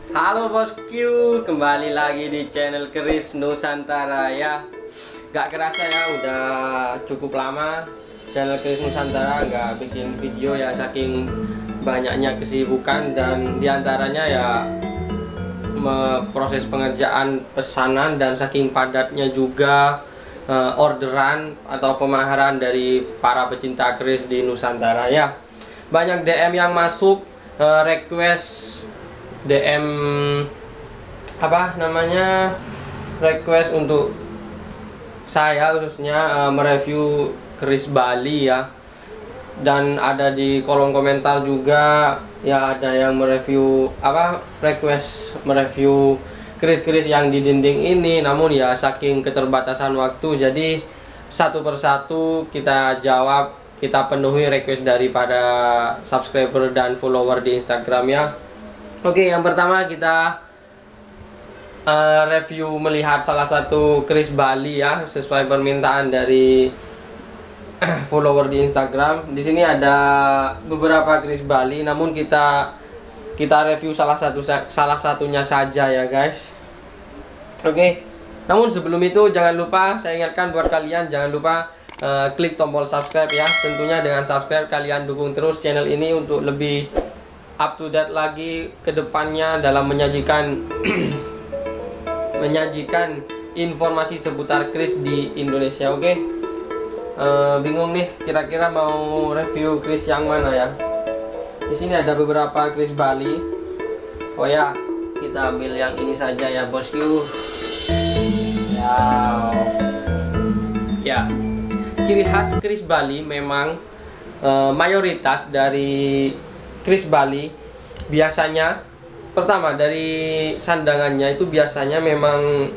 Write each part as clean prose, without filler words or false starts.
Halo bosku, kembali lagi di channel Kris Nusantara ya. Gak kerasa ya, udah cukup lama channel Kris Nusantara nggak bikin video ya, saking banyaknya kesibukan dan diantaranya ya proses pengerjaan pesanan dan saking padatnya juga orderan atau pemaharan dari para pecinta keris di Nusantara ya. Banyak DM yang masuk, request DM request untuk saya khususnya mereview keris Bali ya. Dan ada di kolom komentar juga ya, ada yang request mereview keris-keris yang di dinding ini. Namun ya saking keterbatasan waktu, jadi satu persatu kita jawab, kita penuhi request daripada subscriber dan follower di Instagram ya. Oke, yang pertama kita review melihat salah satu keris Bali ya, sesuai permintaan dari follower di Instagram. Di sini ada beberapa keris Bali, namun kita review salah satunya saja ya guys. Oke, namun sebelum itu jangan lupa, saya ingatkan buat kalian, jangan lupa klik tombol subscribe ya. Tentunya dengan subscribe kalian dukung terus channel ini untuk lebih up to date lagi ke depannya dalam menyajikan informasi seputar keris di Indonesia. Oke, bingung nih kira-kira mau review keris yang mana ya. Di sini ada beberapa keris Bali. Oh ya, kita ambil yang ini saja ya bosku. Ya, ciri khas keris Bali memang mayoritas dari keris Bali biasanya, pertama dari sandangannya itu biasanya memang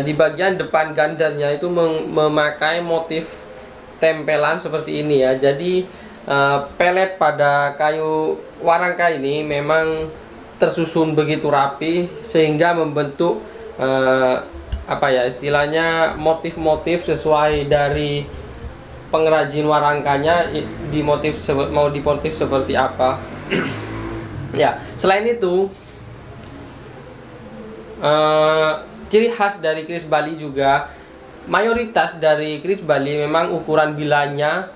di bagian depan gandarnya itu memakai motif tempelan seperti ini ya. Jadi pelet pada kayu warangka ini memang tersusun begitu rapi sehingga membentuk istilahnya motif-motif sesuai dari pengrajin warangkanya, mau dimotif seperti apa. Ya, selain itu ciri khas dari keris Bali juga, mayoritas dari keris Bali memang ukuran bilanya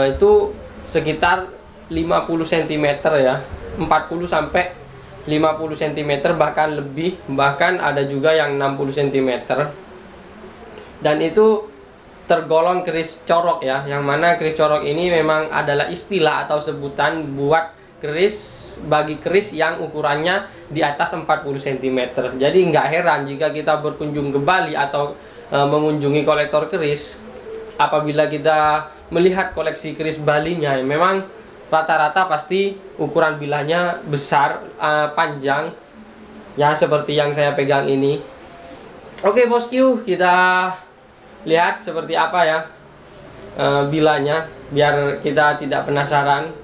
itu sekitar 50 cm ya, 40 sampai 50 cm bahkan lebih, bahkan ada juga yang 60 cm. Dan itu tergolong keris corok ya, yang mana keris corok ini memang adalah istilah atau sebutan buat bagi keris yang ukurannya di atas 40 cm. Jadi nggak heran jika kita berkunjung ke Bali atau mengunjungi kolektor keris, apabila kita melihat koleksi keris Balinya, memang rata-rata pasti ukuran bilahnya besar, panjang ya, seperti yang saya pegang ini. Oke bosku, kita lihat seperti apa ya bilanya, biar kita tidak penasaran.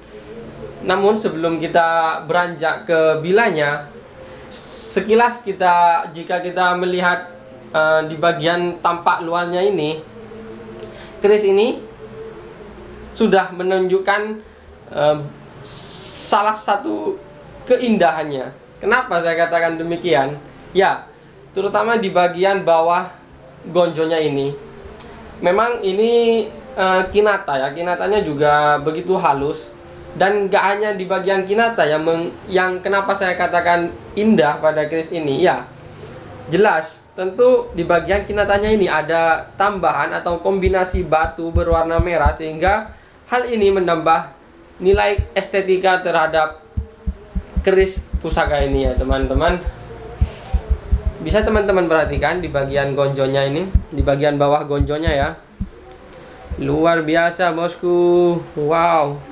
Namun sebelum kita beranjak ke bilanya, sekilas jika kita melihat di bagian tampak luarnya ini, keris ini sudah menunjukkan salah satu keindahannya. Kenapa saya katakan demikian? Ya, terutama di bagian bawah gonjonya ini. Memang ini kinata ya, kinatanya juga begitu halus. Dan gak hanya di bagian kinata yang kenapa saya katakan indah pada keris ini ya, jelas tentu di bagian kinatanya ini ada tambahan atau kombinasi batu berwarna merah, sehingga hal ini menambah nilai estetika terhadap keris pusaka ini ya teman-teman. Bisa teman-teman perhatikan di bagian gonjonya ini, di bagian bawah gonjonya ya, luar biasa bosku. Wow.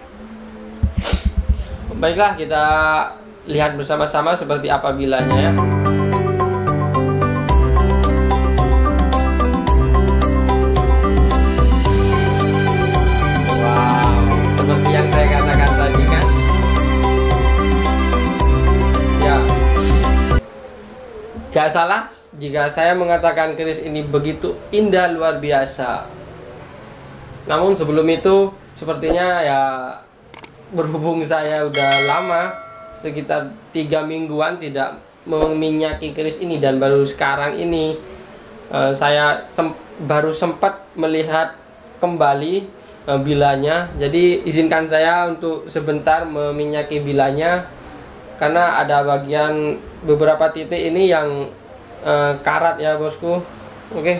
Baiklah, kita lihat bersama-sama seperti apa bilanya ya. Wow, seperti yang saya katakan tadi kan. Ya, gak salah jika saya mengatakan keris ini begitu indah, luar biasa. Namun sebelum itu, sepertinya ya berhubung saya udah lama sekitar 3 mingguan tidak meminyaki keris ini, dan baru sekarang ini saya baru sempat melihat kembali bilanya. Jadi izinkan saya untuk sebentar meminyaki bilanya, karena ada bagian beberapa titik ini yang karat ya bosku. Oke,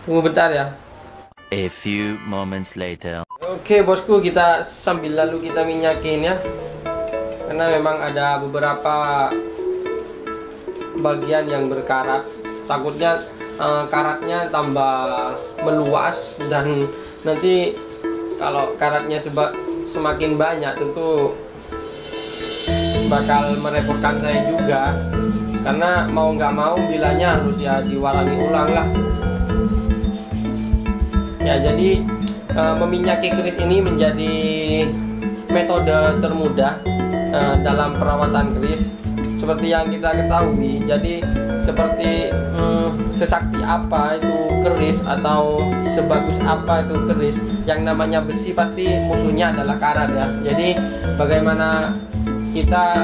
tunggu bentar ya. A few moments later. Oke bosku, kita sambil lalu kita minyakin ya, karena memang ada beberapa bagian yang berkarat. Takutnya karatnya tambah meluas, dan nanti kalau karatnya semakin banyak tentu bakal merepotkan saya juga, karena mau nggak mau bilanya harus ya diwarnai ulang lah ya. Jadi meminyaki keris ini menjadi metode termudah dalam perawatan keris, seperti yang kita ketahui. Jadi seperti sesakti apa itu keris, atau sebagus apa itu keris, yang namanya besi pasti musuhnya adalah karat ya. Jadi bagaimana kita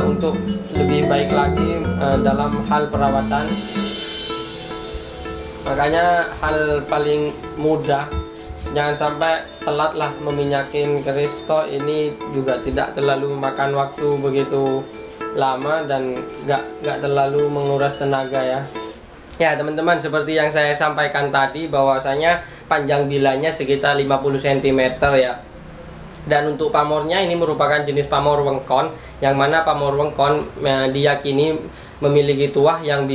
untuk lebih baik lagi dalam hal perawatan, makanya hal paling mudah, jangan sampai telat lah meminyakin keris. Toh ini juga tidak terlalu memakan waktu begitu lama, dan nggak terlalu menguras tenaga ya. Ya teman-teman, seperti yang saya sampaikan tadi, bahwasanya panjang bilanya sekitar 50 cm ya. Dan untuk pamornya ini merupakan jenis pamor wengkon, yang mana pamor wengkon diyakini memiliki tuah yang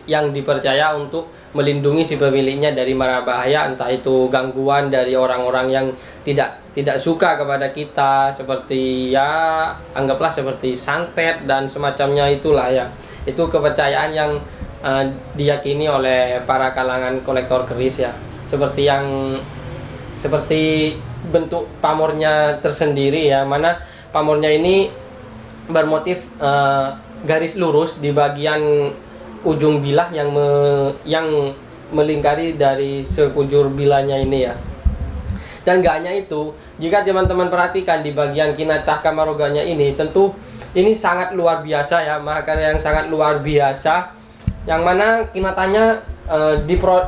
yang dipercaya untuk melindungi si pemiliknya dari mara bahaya, entah itu gangguan dari orang-orang yang tidak suka kepada kita, seperti ya anggaplah seperti santet dan semacamnya itulah ya. Itu kepercayaan yang diyakini oleh para kalangan kolektor keris ya. Seperti bentuk pamornya tersendiri ya, mana pamornya ini bermotif garis lurus di bagian ujung bilah yang melingkari dari sekujur bilanya ini ya. Dan gak hanya itu, jika teman-teman perhatikan di bagian kinatah kamaroganya ini, tentu ini sangat luar biasa ya, mahakarya yang sangat luar biasa, yang mana kinatahnya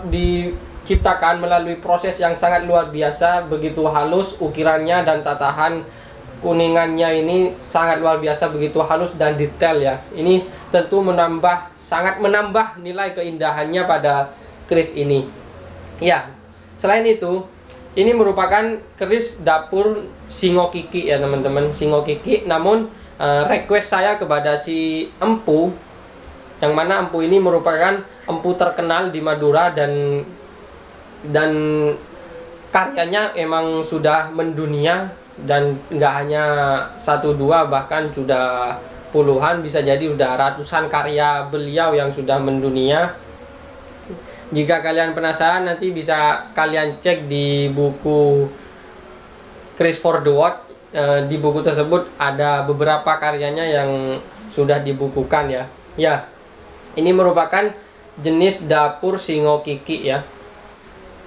diciptakan melalui proses yang sangat luar biasa, begitu halus ukirannya dan tatahan kuningannya ini sangat luar biasa, begitu halus dan detail ya. Ini tentu sangat menambah nilai keindahannya pada keris ini ya. Selain itu, ini merupakan keris dapur Singo Kiki ya teman-teman, Singo Kiki. Namun request saya kepada si empu, yang mana empu ini merupakan empu terkenal di Madura, dan karyanya emang sudah mendunia, dan nggak hanya 1-2, bahkan sudah puluhan, bisa jadi udah ratusan karya beliau yang sudah mendunia. Jika kalian penasaran, nanti bisa kalian cek di buku Keris for the World. Di buku tersebut ada beberapa karyanya yang sudah dibukukan ya. Ya, ini merupakan jenis dapur Singo Kiki ya.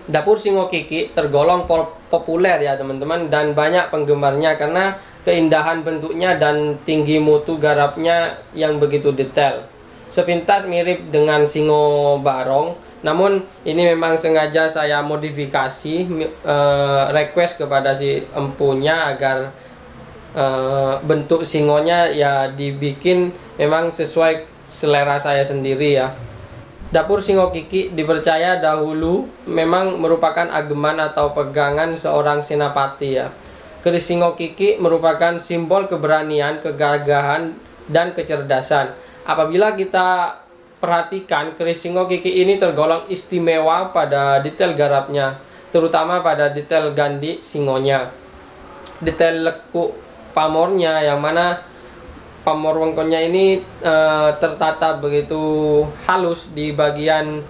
Dapur Singo Kiki tergolong populer ya teman-teman, dan banyak penggemarnya karena keindahan bentuknya dan tinggi mutu garapnya yang begitu detail. Sepintas mirip dengan Singo Barong, namun ini memang sengaja saya modifikasi, request kepada si empunya agar bentuk singonya ya dibikin memang sesuai selera saya sendiri ya. Dapur Singo Kiki dipercaya dahulu memang merupakan ageman atau pegangan seorang senapati ya. Keris Singo Kiki merupakan simbol keberanian, kegagahan, dan kecerdasan. Apabila kita perhatikan, keris Singo Kiki ini tergolong istimewa pada detail garapnya, terutama pada detail gandi singonya, detail lekuk pamornya, yang mana pamor wengkonnya ini tertata begitu halus di bagian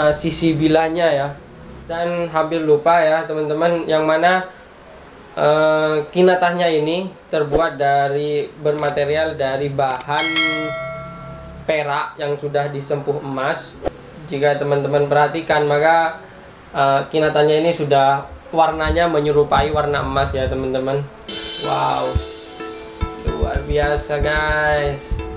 sisi bilanya ya. Dan hampir lupa ya teman-teman, yang mana kinatahnya ini bermaterial dari bahan perak yang sudah disempuh emas. Jika teman-teman perhatikan, maka kinatahnya ini sudah warnanya menyerupai warna emas ya teman-teman. Wow, luar biasa guys.